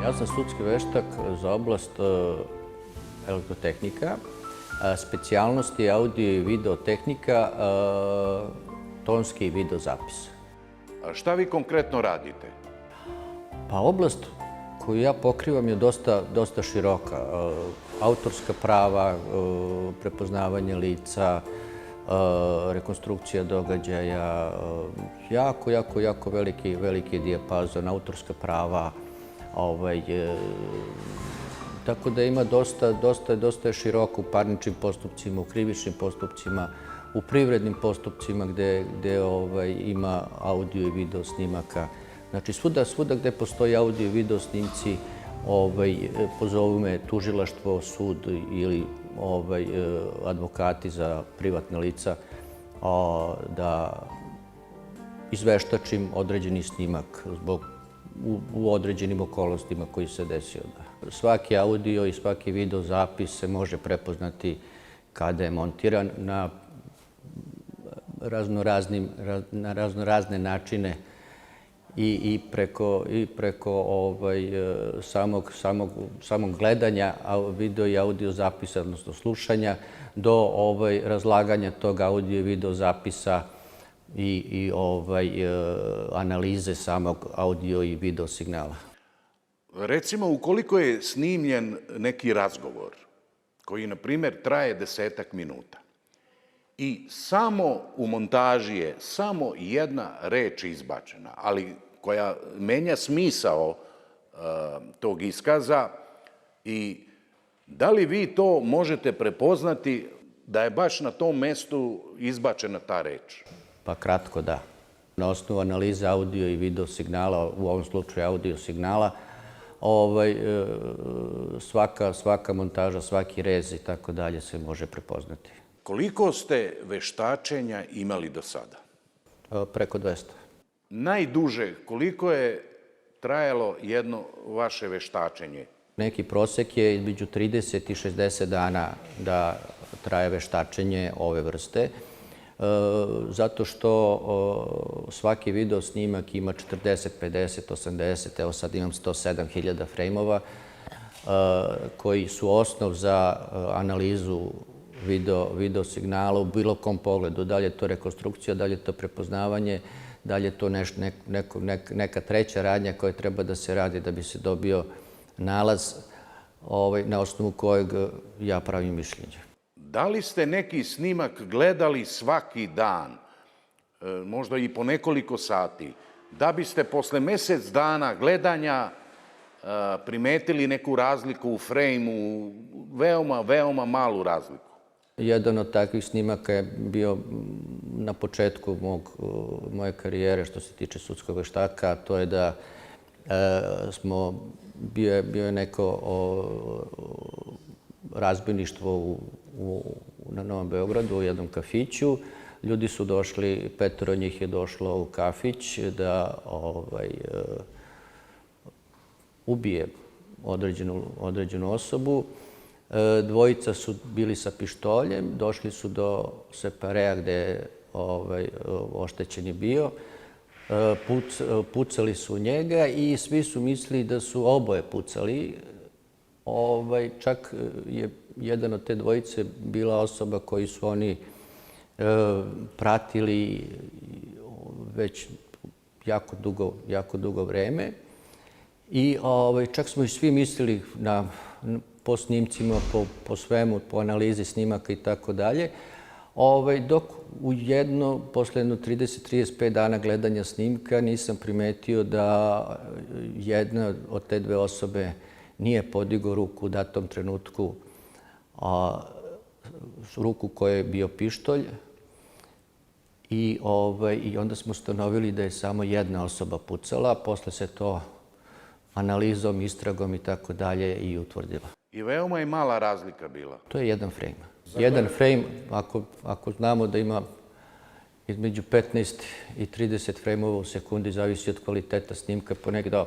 Ja sam sudski veštak za oblast elektrotehnika, specijalnosti audio i video tehnika, tonski i video zapis. A šta vi konkretno radite? Pa oblast koju ja pokrivam je dosta široka. Autorska prava, prepoznavanje lica, rekonstrukcija događaja, jako veliki dijapazon, autorska prava. Tako da ima dosta široko u parničnim postupcima, u krivičnim postupcima, u privrednim postupcima gde ima audio i video snimaka. Znači svuda gde postoji audio i video snimci, pozovu me tužilaštvo, sud ili advokati za privatne lica da izveštačim određeni snimak u određenim okolnostima koji se desio. Svaki audio i svaki video zapis se može prepoznati kada je montiran na raznorazne načine i preko samog gledanja video i audio zapisa, odnosno slušanja, do razlaganja tog audio i video zapisa i analize samog audio i video signala. Recimo, ukoliko je snimljen neki razgovor koji, na primjer, traje 10 minuta i samo u montaži je samo jedna reč izbačena, ali koja menja smisao tog iskaza, i da li vi to možete prepoznati da je baš na tom mestu izbačena ta reč? Pa kratko da. Na osnovu analize audio i video signala, u ovom slučaju audio signala, svaka montaža, svaki rez i tako dalje se može prepoznati. Koliko ste veštačenja imali do sada? Preko 200. Najduže, koliko je trajalo jedno vaše veštačenje? Neki prosek je između 30 i 60 dana da traje veštačenje ove vrste, zato što svaki video snimak ima 40, 50, 80, evo sad imam 107.000 frejmova, koji su osnov za analizu video signala u bilo kom pogledu. Da li je to rekonstrukcija, da li je to prepoznavanje, da li je to neka treća radnja koja treba da se radi da bi se dobio nalaz na osnovu kojeg ja pravim mišljenje. Da li ste neki snimak gledali svaki dan, možda i po nekoliko sati, da biste posle mesec dana gledanja primetili neku razliku u frejmu, veoma malu razliku? Jedan od takvih snimaka je bio na početku moje karijere što se tiče sudskog veštaka, a to je da bio je neko razbojništvo na Novom Beogradu u jednom kafiću. Ljudi su došli, 5 njih je došlo u kafić da ubije određenu osobu. Dvojica su bili sa pištoljem, došli su do separea gde je oštećen je bio. Pucali su u njega i svi su mislili da su oboje pucali. Čak je jedan od te dvojice bila osoba koju su oni pratili već jako dugo vreme. I čak smo i svi mislili po snimcima, po svemu, po analizi snimaka i tako dalje. Dok posle 30-35 dana gledanja snimka nisam primetio da jedna od te dve osobe nije podigao ruku u datom trenutku, ruku koja je bio pištolj. I onda smo ustanovili da je samo jedna osoba pucala, posle se to analizom, istragom i tako dalje i utvrdilo. I veoma je mala razlika bila. To je jedan frejm. Jedan frejm, ako znamo da ima između 15 i 30 frejmova u sekundi, zavisi od kvaliteta snimka,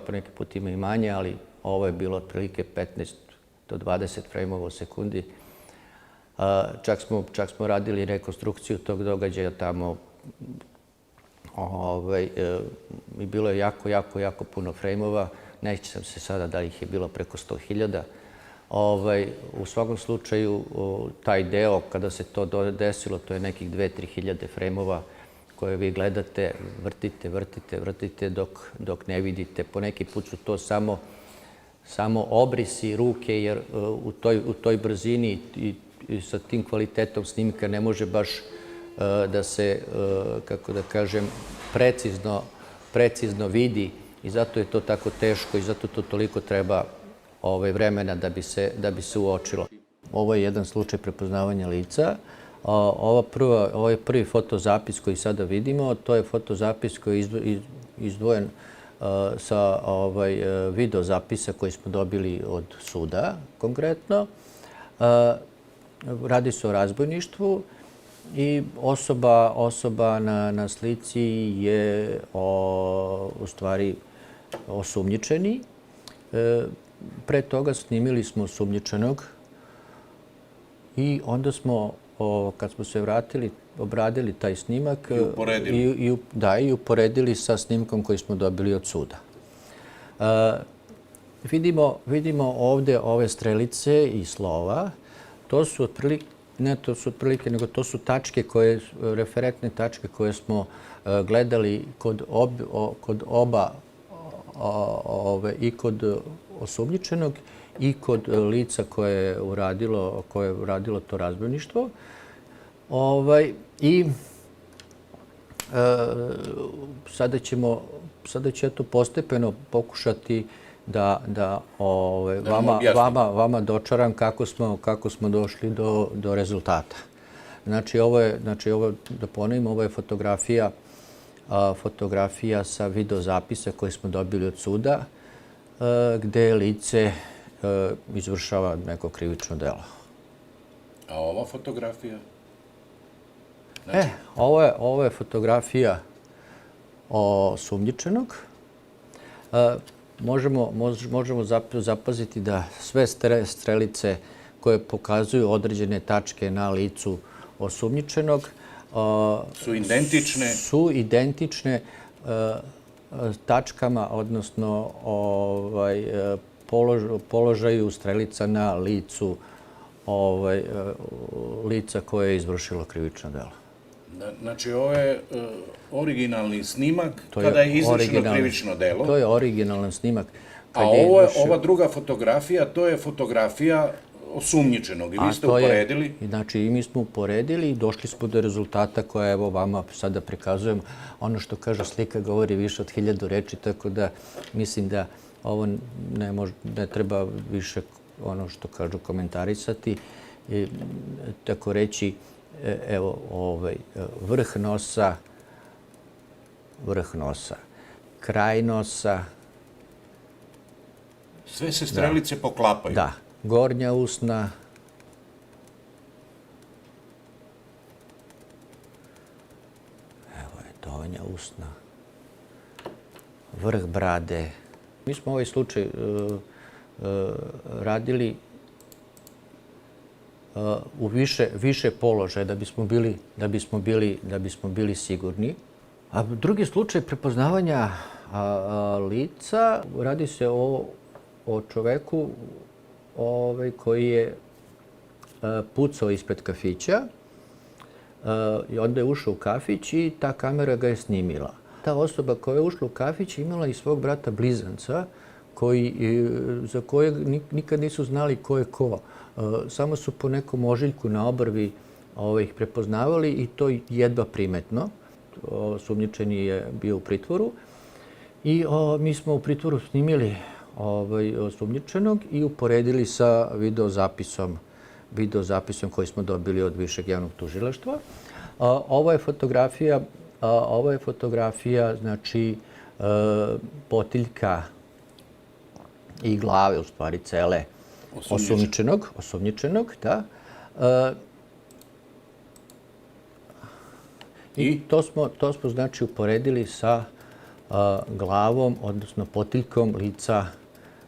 poneki put ima i manje, ali ovo je bilo otprilike 15 do 20 frejmova u sekundi. Čak smo radili rekonstrukciju tog događaja tamo i bilo je jako puno frejmova. nećem se sada da ih je bilo preko 100.000. U svakom slučaju, taj deo, kada se to desilo, to je nekih 2-3 hiljade frejmova koje vi gledate, vrtite dok ne vidite. Po neki put su to samo obrisi ruke, jer u toj brzini i sa tim kvalitetom snimka ne može baš da se, kako da kažem, precizno vidi i zato je to tako teško i zato to toliko treba vremena da bi se uočilo. Ovo je jedan slučaj prepoznavanja lica. Ovo je prvi fotozapis koji sada vidimo. To je fotozapis koji je izdvojen sa videozapisa koji smo dobili od suda konkretno. Radi se o razbojništvu i osoba na slici je u stvari osumnjičeni. Pre toga snimili smo osumnjičenog i onda smo, kad smo se vratili, obradili taj snimak i uporedili sa snimkom koji smo dobili od suda. Vidimo ovde ove strelice i slova. To su otprilike, nego to su tačke referentne tačke koje smo gledali kod oba i kod osumnjičenog i kod lica koje je uradilo to razbojništvo. I sada ću postepeno pokušati da vama dočaram kako smo došli do rezultata. Znači, da ponovim, ovo je fotografija sa videozapisa koji smo dobili od suda, gde lice izvršava neko krivično delo. A ova fotografija? Ovo je fotografija osumnjičenog. Možemo zapaziti da sve strelice koje pokazuju određene tačke na licu osumnjičenog su identične tačkama, odnosno položaju strelica na licu lica koje je izvršilo krivično delo. Znači, ovo je originalni snimak kada je izvršeno krivično delo. To je originalan snimak. A ova druga fotografija, to je fotografija osumnjičenog i vi ste uporedili? Znači, i mi smo uporedili i došli smo do rezultata koje evo vama sada prikazujem. Ono što kaže slika govori više od 1000 reči, tako da mislim da ovo ne treba više, ono što kažu, komentarisati. Tako reći, evo, vrh nosa, kraj nosa. Sve se strelice poklapaju. Da. Gornja usna. Evo je donja usna. Vrh brade. Mi smo ovaj slučaj radili u više položaja da bismo bili sigurni. A drugi slučaj prepoznavanja lica, radi se o čoveku koji je pucao ispred kafića i onda je ušao u kafić i ta kamera ga je snimila. Ta osoba koja je ušla u kafić imala i svog brata blizanca za kojeg nikad nisu znali ko je ko. Samo su po nekom ožiljku na obrvi ih prepoznavali i to jedva primetno. Osumnjičeni je bio u pritvoru i mi smo u pritvoru snimili osumnjičenog i uporedili sa videozapisom koji smo dobili od Višeg javnog tužilaštva. Ovo je fotografija, znači, potiljka i glave, u stvari cele, osumnjičenog, da. I to smo, znači, uporedili sa glavom, odnosno potiljkom lica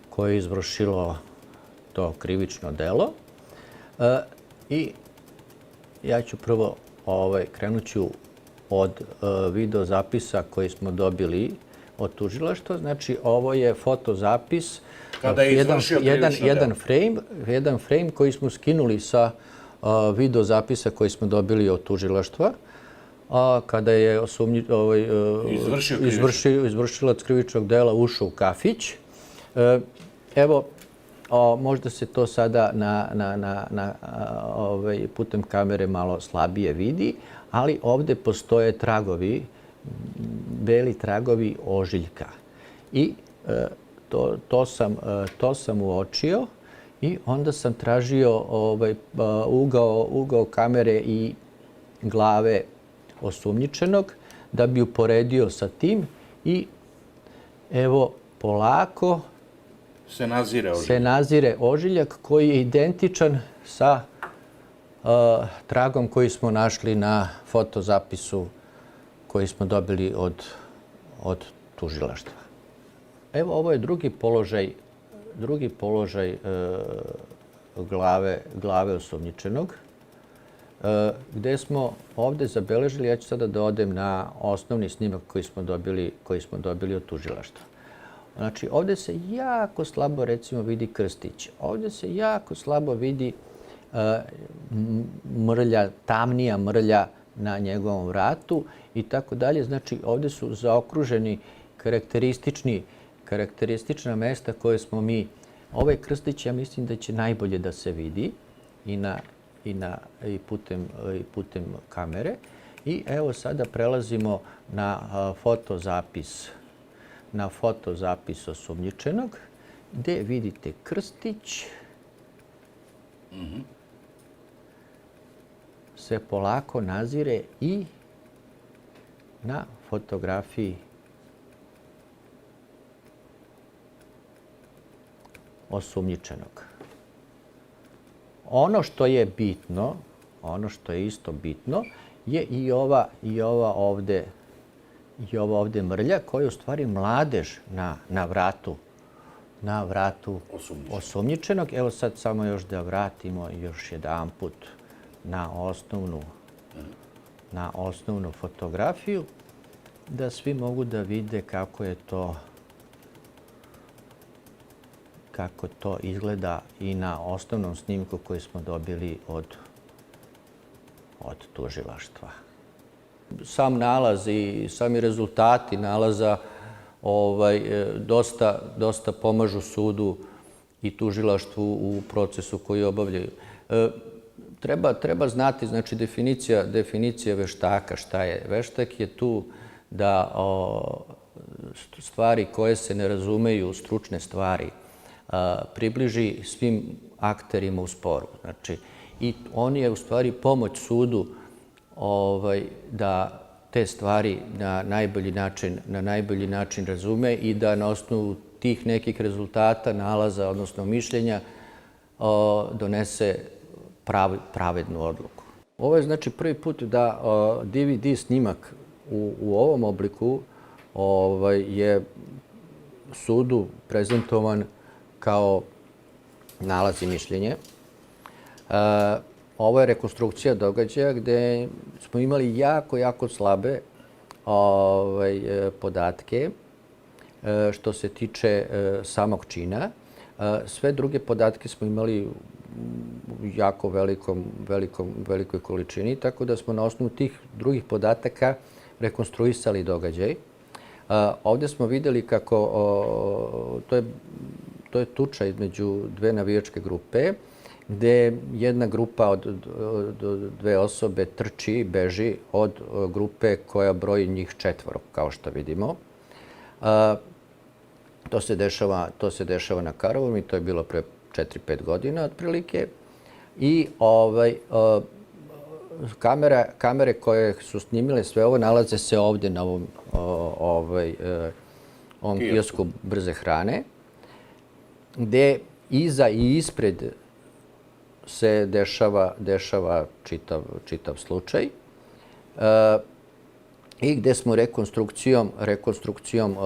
koje je izvršilo to krivično delo. I ja ću prvo, krenut ću od videozapisa koji smo dobili od tužilaštva. Znači, ovo je fotozapis. Kada je izvršio krivično jedan frame koji smo skinuli sa video zapisa koji smo dobili od tužilaštva. Kada je izvršilac krivičnog dela ušao u kafić. Evo, možda se to sada putem kamere malo slabije vidi, ali ovde postoje tragovi, beli tragovi ožiljka. I to sam uočio i onda sam tražio ugao kamere i glave osumnjičenog da bi uporedio sa tim i evo polako se nazire ožiljak koji je identičan sa tragom koji smo našli na fotozapisu koji smo dobili od tužilaštva. Evo, ovo je drugi položaj glave osumnjičenog, gde smo ovde zabeležili, ja ću sada da odem na osnovni snimak koji smo dobili od tužilaštva. Znači, ovde se jako slabo, recimo, vidi krstić. Ovde se jako slabo vidi mrlja, tamnija mrlja na njegovom vratu i tako dalje. Znači, ovde su zaokruženi karakteristična mesta koje smo mi... Ovaj krstić, ja mislim da će najbolje da se vidi i putem kamere. I evo sada prelazimo na fotozapis osumnjičenog, gde vidite krstić se polako nazire i na fotografiji osumnjičenog. Ono što je bitno, ono što je isto bitno, je i ova ovde mrlja koja je u stvari mladež na vratu osumnjičenog. Evo sad samo još da vratimo još jedanput na osnovnu fotografiju, da svi mogu da vide kako to izgleda i na osnovnom snimku koji smo dobili od tužilaštva. Sam nalaz i sami rezultati nalaza dosta pomažu sudu i tužilaštvu u procesu koji obavljaju. Treba znati, znači, definicija veštaka. Šta je? Veštak je tu da stvari koje se ne razumeju, stručne stvari, približi svim akterima u sporu. Znači, i on je u stvari pomoć sudu da te stvari na najbolji način razume i da na osnovu tih nekih rezultata, nalaza, odnosno mišljenja, donese pravednu odluku. Ovo je znači prvi put da DVD snimak u ovom obliku je sudu prezentovan kao nalaz i mišljenje. Ovo je rekonstrukcija događaja gde smo imali jako slabe podatke što se tiče samog čina. Sve druge podatke smo imali u jako velikoj količini, tako da smo na osnovu tih drugih podataka rekonstruisali događaj. Ovde smo videli kako to je tuča između dve navijačke grupe, gde jedna grupa od dve osobe trči i beži od grupe koja broji njih 4, kao što vidimo. To se dešava na Karaburmi, to je bilo pre 4-5 godina otprilike. I kamere koje su snimile sve ovo nalaze se ovde na ovom kiosku brze hrane, gde iza i ispred se dešava čitav slučaj i gde smo rekonstrukcijom,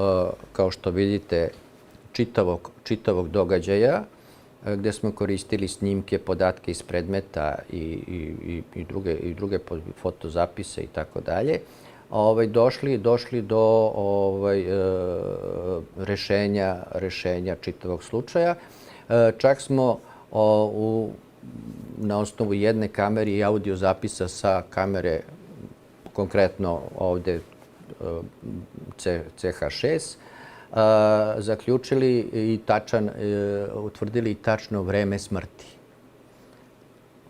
kao što vidite, čitavog događaja, gde smo koristili snimke, podatke iz predmeta i druge fotozapise i tako dalje, došli do rešenja čitavog slučaja. Čak smo na osnovu jedne kamere i audio zapisa sa kamere, konkretno ovde CH6, zaključili i utvrdili tačno vreme smrti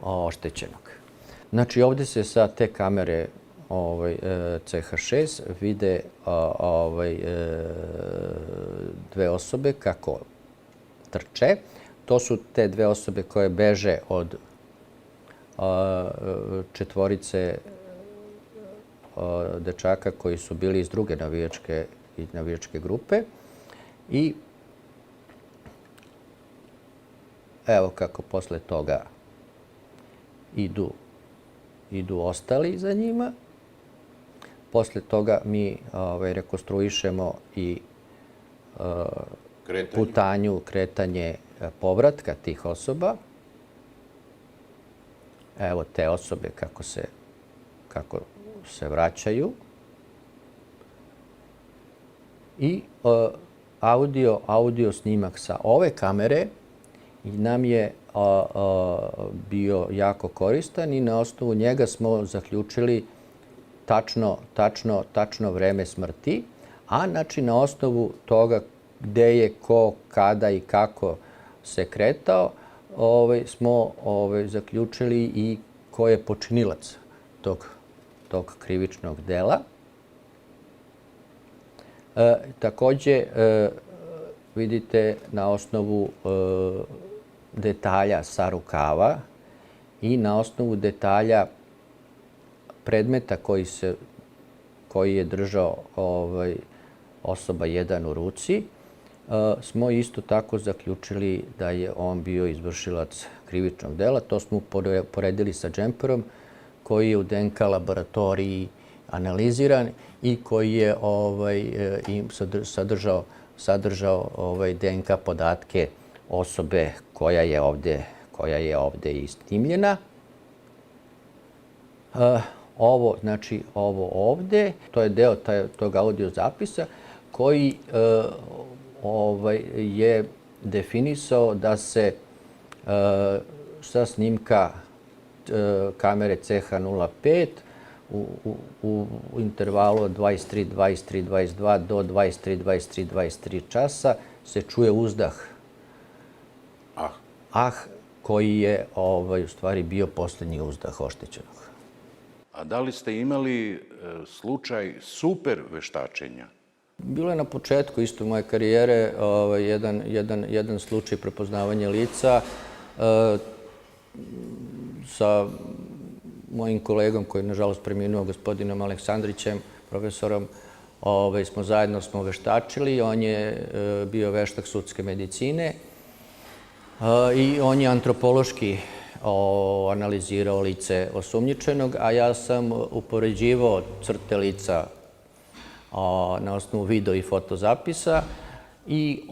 oštećenog. Znači, ovde se sa te kamere CH6 vide dve osobe kako trče. To su te dve osobe koje beže od četvorice dečaka koji su bili iz druge navijačke grupe. I evo kako posle toga idu ostali za njima. Posle toga mi rekonstruišemo i putanju, kretanje povratka tih osoba. Evo te osobe kako se vraćaju. I audio snimak sa ove kamere nam je bio jako koristan i na osnovu njega smo zaključili tačno vreme smrti, a znači na osnovu toga gde je ko, kada i kako se kretao, smo zaključili i ko je počinilac tog krivičnog dela. Takođe, vidite na osnovu detalja sa rukava i na osnovu detalja predmeta koji je držao osoba 1 u ruci, smo isto tako zaključili da je on bio izvršilac krivičnog dela. To smo poredili sa džemperom koji je u DNK laboratoriji analiziran i koji je sadržao DNK podatke osobe koja je ovde i snimljena. Ovo ovde, to je deo tog audio zapisa koji je definisao da se sa snimka kamere CH05 u intervalu od 23:22 do 23:23 časa se čuje uzdah. Koji je u stvari bio poslednji uzdah oštećenog. A da li ste imali slučaj super veštačenja? Bilo je na početku isto moje karijere jedan slučaj prepoznavanja lica sa mojim kolegom koji je nažalost preminuo, gospodinom Aleksandrićem, profesorom. Zajedno smo veštačili. On je bio veštak sudske medicine i on je antropološki analizirao lice osumnjičenog, a ja sam upoređivao crte lica na osnovu video i fotozapisa i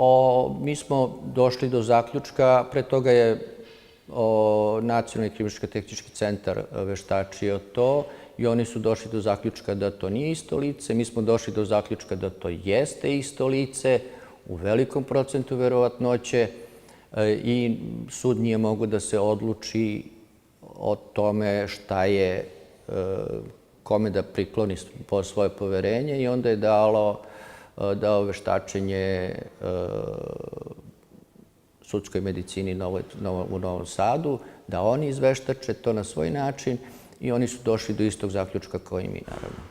mi smo došli do zaključka. Pre toga je Nacionalni kriminalističko-tehnički centar veštačio to i oni su došli do zaključka da to nije isto lice. Mi smo došli do zaključka da to jeste isto lice u velikom procentu verovatnoće i sud nije mogao da se odluči o tome šta je, kome da prikloni po svoje poverenje i onda je dao veštačenje sudskoj medicini u Novom Sadu, da oni izveštače to na svoj način i oni su došli do istog zaključka kao i mi, naravno.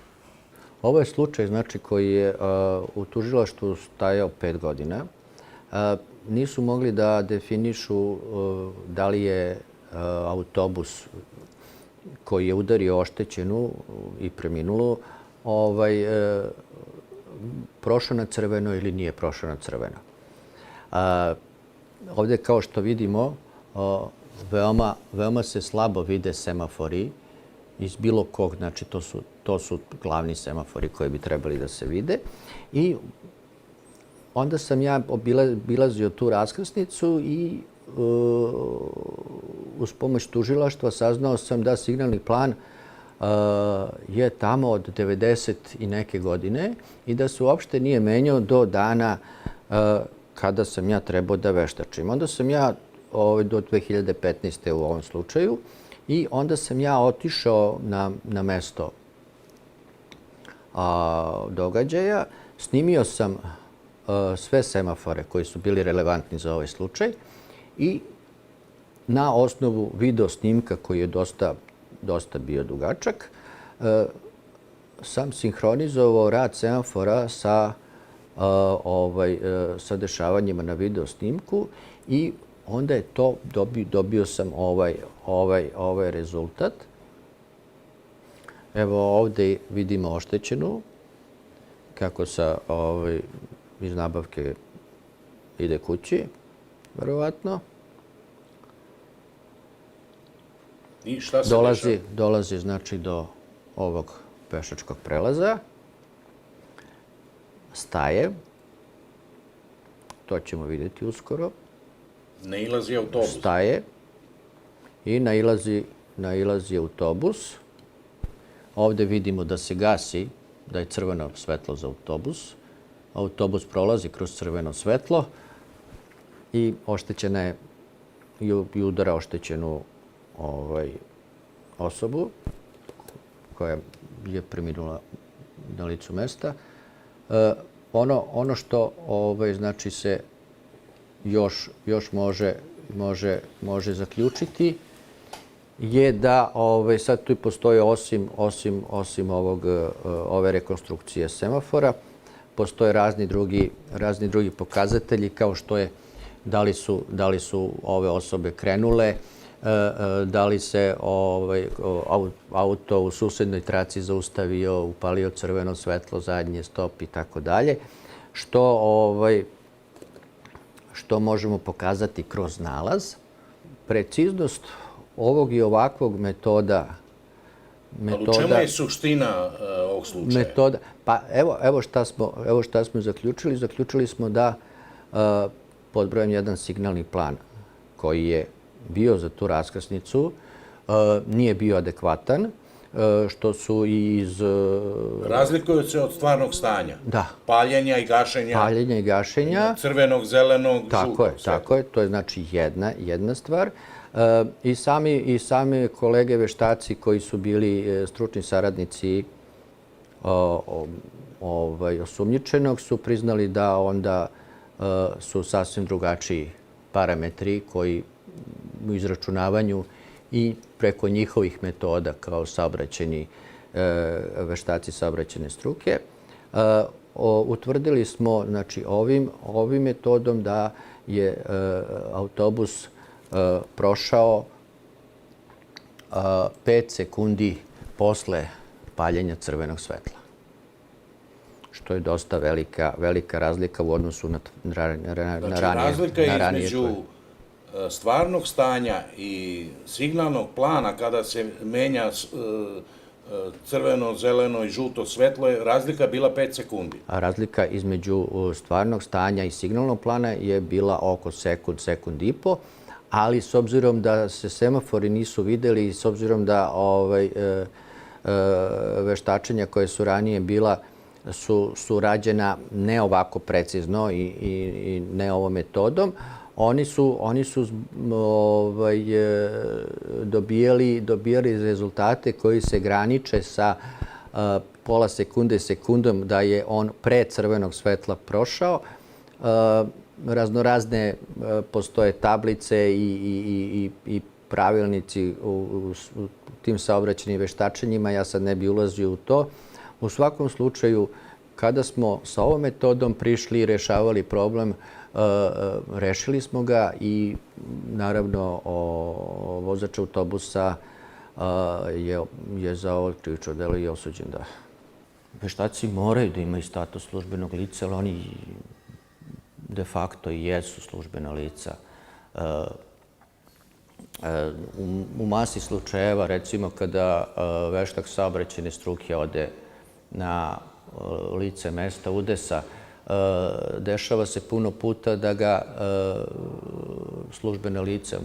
Ovo je slučaj, znači, koji je u tužilaštvu stajao 5 godina. Nisu mogli da definišu da li je autobus koji je udario oštećenu i preminulu prošao na crveno ili nije prošao na crveno. Ovde, kao što vidimo, veoma se slabo vide semafori iz bilo kog, znači to su glavni semafori koji bi trebali da se vide. I onda sam ja obilazio tu raskrsnicu i uz pomoć tužilaštva saznao sam da signalni plan je tamo od 90 i neke godine i da se uopšte nije menjao do dana kada sam ja trebao da veštačim. Onda sam ja do 2015. u ovom slučaju i onda sam ja otišao na mesto događaja, snimio sam sve semafore koji su bili relevantni za ovaj slučaj i na osnovu video snimka koji je dosta bio dugačak, sam sinhronizovao rad semafora sa dešavanjima na video snimku i onda je to, dobio sam ovaj rezultat. Evo ovde vidimo oštećenu, kako iz nabavke ide kući, verovatno. I šta se dešava? Dolazi znači do ovog pešačkog prelaza, staje, to ćemo vidjeti uskoro. Nailazi autobus. Staje i nailazi autobus. Ovde vidimo da se gasi, da je crveno svetlo za autobus. Autobus prolazi kroz crveno svetlo i oštećena je i udara oštećenu osobu koja je preminula na licu mesta. Ono što znači se još može zaključiti je da sad tu postoje osim ove rekonstrukcije semafora, postoje razni drugi pokazatelji kao što je da li su ove osobe krenule, da li se auto u susednoj traci zaustavio, upalio crveno svetlo, zadnje stop i tako dalje, što možemo pokazati kroz nalaz. Preciznost ovog i ovakvog metoda... Ali u čemu je suština ovog slučaja? Pa evo šta smo zaključili. Zaključili smo da pod brojem 1 signalni plan koji je bio za tu raskrsnicu nije bio adekvatan, što su i iz... Razlikuju se od stvarnog stanja. Da. Paljenja i gašenja. Crvenog, zelenog, žutog. Tako je. To je znači jedna stvar. I sami kolege veštaci koji su bili stručni saradnici osumnjičenog su priznali da onda su sasvim drugačiji parametri koji u izračunavanju i preko njihovih metoda kao saobraćajni veštaci saobraćajne struke. Utvrdili smo znači, ovim metodom da je autobus prošao 5 sekundi posle paljenja crvenog svetla, što je dosta velika razlika u odnosu na ranije. Znači, razlika između stvarnog stanja i signalnog plana kada se menja crveno, zeleno i žuto svetlo, je razlika bila 5 sekundi. A razlika između stvarnog stanja i signalnog plana je bila oko sekund i po, ali s obzirom da se semafori nisu videli i s obzirom da veštačenja koje su ranije bila su rađena ne ovako precizno i ne ovom metodom, oni su dobijali rezultate koji se graniče sa pola sekunde, sekundom da je on pre crvenog svetla prošao. Raznorazne postoje tablice i pravilnici u tim saobraćajnim veštačenjima. Ja sad ne bi ulazio u to. U svakom slučaju, kada smo sa ovom metodom prišli i rešavali problem, rešili smo ga i naravno vozač autobusa je za ovo krivično delo i osuđen. Veštaci moraju da imaju status službenog lica, ali oni de facto i jesu službena lica. U masi slučajeva, recimo kada veštak saobraćajne struke ode na lice mesta udesa, dešava se puno puta da ga službena lica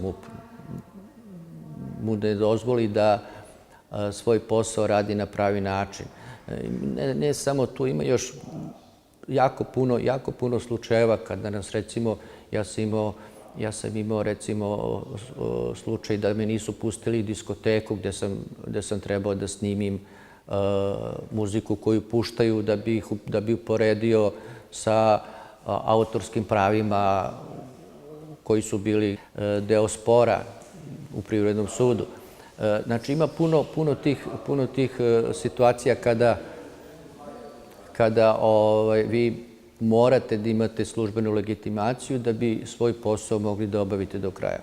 mu ne dozvoli da svoj posao radi na pravi način. Ne samo tu, ima još jako puno slučajeva kada nas recimo, ja sam imao recimo slučaj da me nisu pustili diskoteku gde sam trebao da snimim muziku koju puštaju da bi uporedio sa autorskim pravima koji su bili deo spora u Privrednom sudu. Znači ima puno tih situacija kada vi morate da imate službenu legitimaciju da bi svoj posao mogli da obavite do kraja.